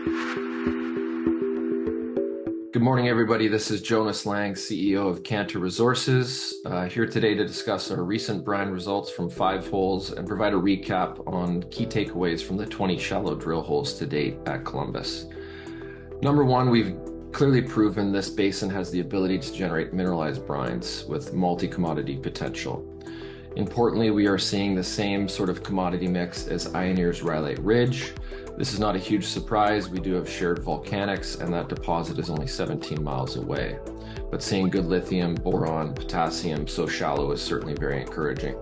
Good morning, everybody. This is Joness Lang, CEO of Canter Resources, here today to discuss our recent brine results from 5 holes and provide a recap on key takeaways from the 20 shallow drill holes to date at Columbus. Number one, we've clearly proven this basin has the ability to generate mineralized brines with multi-commodity potential. Importantly, we are seeing the same sort of commodity mix as Ioneer's Rhyolite Ridge. This is not a huge surprise. We do have shared volcanics, and that deposit is only 17 miles away. But seeing good lithium, boron, potassium so shallow is certainly very encouraging.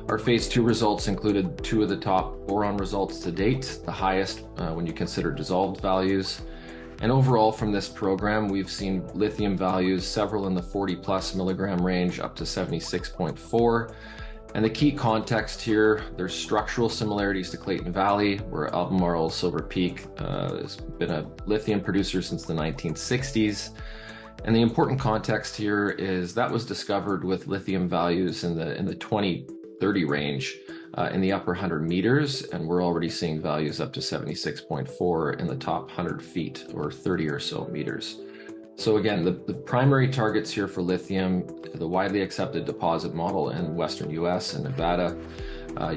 Our phase 2 results included 2 of the top boron results to date, the highest when you consider dissolved values. And overall from this program, we've seen lithium values, several in the 40+ milligram range up to 76.4. And the key context here, there's structural similarities to Clayton Valley, where Albemarle Silver Peak has been a lithium producer since the 1960s. And the important context here is that was discovered with lithium values in the 20-30 range in the upper 100 meters, and we're already seeing values up to 76.4 in the top 100 feet or 30 or so meters. So again, the primary targets here for lithium, the widely accepted deposit model in Western US and Nevada,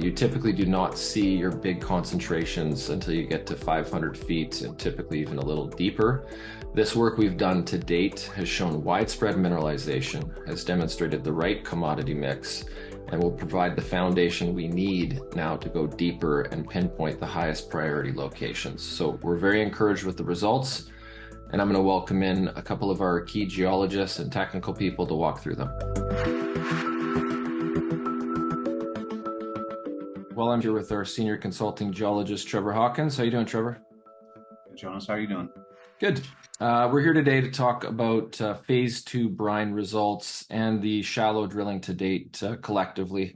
you typically do not see your big concentrations until you get to 500 feet and typically even a little deeper. This work we've done to date has shown widespread mineralization, has demonstrated the right commodity mix, and will provide the foundation we need now to go deeper and pinpoint the highest priority locations. So we're very encouraged with the results, and I'm going to welcome in a couple of our key geologists and technical people to walk through them. Well, I'm here with our senior consulting geologist, Trevor Hawkins. How you doing, Trevor? Good, Jonas. How are you doing? Good. We're here today to talk about phase 2 brine results and the shallow drilling to date collectively.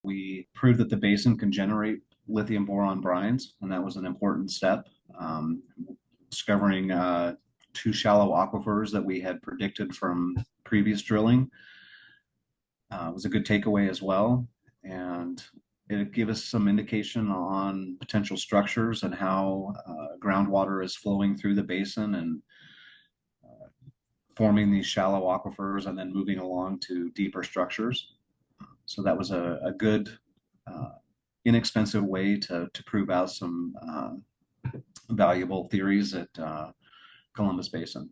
We proved that the basin can generate lithium-boron brines, and that was an important step. Discovering 2 shallow aquifers that we had predicted from previous drilling was a good takeaway as well, and it gave us some indication on potential structures and how groundwater is flowing through the basin and forming these shallow aquifers and then moving along to deeper structures. So that was a good, inexpensive way to prove out some valuable theories at Columbus Basin.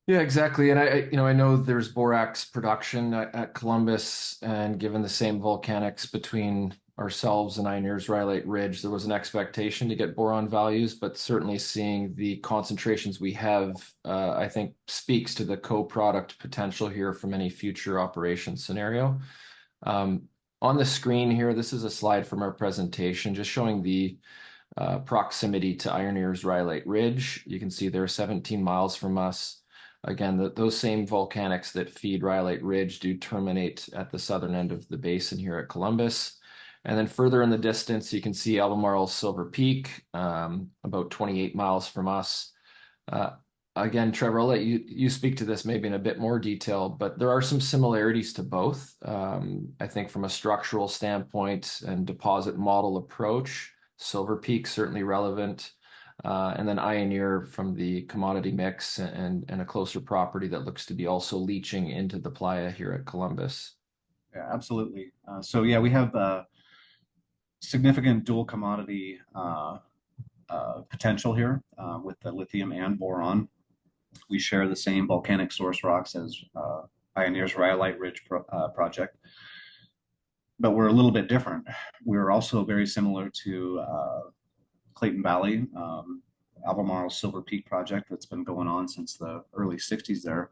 Yeah, exactly. And I know there's borax production at Columbus, and given the same volcanics between ourselves and Ioneer's Rhyolite Ridge, there was an expectation to get boron values, but certainly seeing the concentrations we have, I think speaks to the co-product potential here from any future operation scenario. On the screen here, this is a slide from our presentation just showing the proximity to Ioneer's Rhyolite Ridge. You can see they're 17 miles from us. Again, those same volcanics that feed Rhyolite Ridge do terminate at the southern end of the basin here at Columbus. And then further in the distance, you can see Albemarle Silver Peak, about 28 miles from us. Again, Trevor, I'll let you speak to this maybe in a bit more detail, but there are some similarities to both. I think from a structural standpoint and deposit model approach, Silver Peak certainly relevant. And then Ioneer from the commodity mix and a closer property that looks to be also leaching into the playa here at Columbus. Yeah, absolutely. So yeah, we have significant dual commodity potential here with the lithium and boron. We share the same volcanic source rocks as Ioneer's Rhyolite Ridge project, but we're a little bit different. We're also very similar to Clayton Valley, Albemarle Silver Peak project that's been going on since the early 60s there,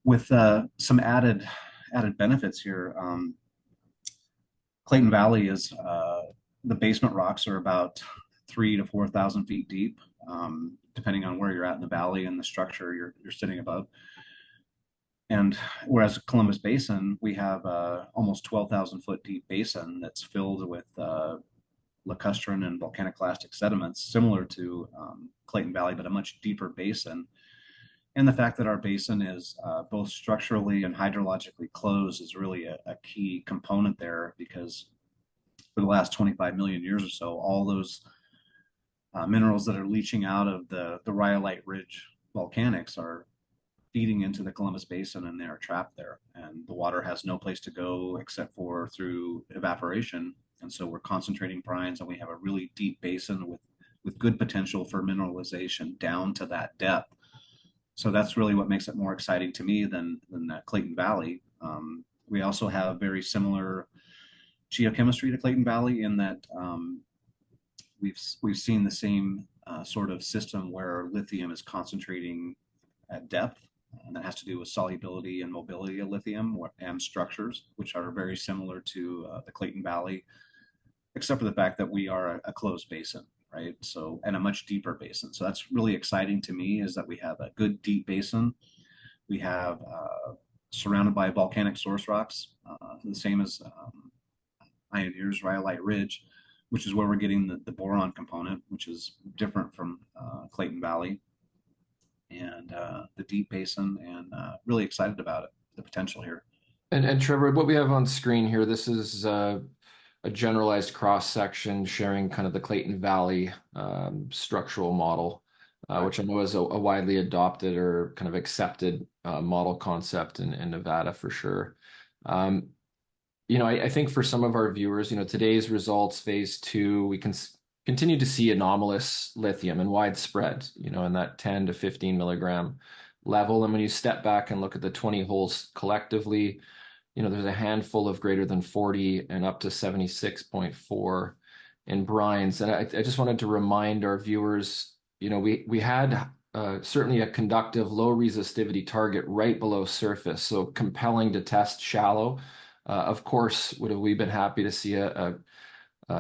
with some added benefits here. Clayton Valley is the basement rocks are about 3,000 to 4,000 feet deep, depending on where you're at in the valley and the structure you're sitting above. And whereas Columbus Basin, we have almost 12,000 foot deep basin that's filled with lacustrine and volcaniclastic sediments, similar to Clayton Valley, but a much deeper basin. And the fact that our basin is both structurally and hydrologically closed is really a key component there, because for the last 25 million years or so, all those minerals that are leaching out of the Rhyolite Ridge volcanics are feeding into the Columbus Basin, and they're trapped there. And the water has no place to go except for through evaporation. And so we're concentrating brines, and we have a really deep basin with good potential for mineralization down to that depth. So that's really what makes it more exciting to me than Clayton Valley. We also have very similar geochemistry to Clayton Valley in that we've seen the same sort of system where lithium is concentrating at depth, and that has to do with solubility and mobility of lithium and structures, which are very similar to the Clayton Valley, except for the fact that we are a closed basin, right? So, and a much deeper basin. So that's really exciting to me, is that we have a good deep basin. We have surrounded by volcanic source rocks, the same as Pioneer's Rhyolite Ridge, which is where we're getting the boron component, which is different from Clayton Valley, and the deep basin, and really excited about it, the potential here. And Trevor, what we have on screen here, this is a generalized cross section showing kind of the Clayton Valley structural model, which I know is a widely adopted or kind of accepted model concept in Nevada for sure. I think for some of our viewers, today's results, phase 2, we can continue to see anomalous lithium and widespread, in that 10 to 15 milligram level. And when you step back and look at the 20 holes collectively, there's a handful of greater than 40 and up to 76.4 in brines. And I just wanted to remind our viewers, we had certainly a conductive low resistivity target right below surface, so compelling to test shallow. Of course, would have we been happy to see a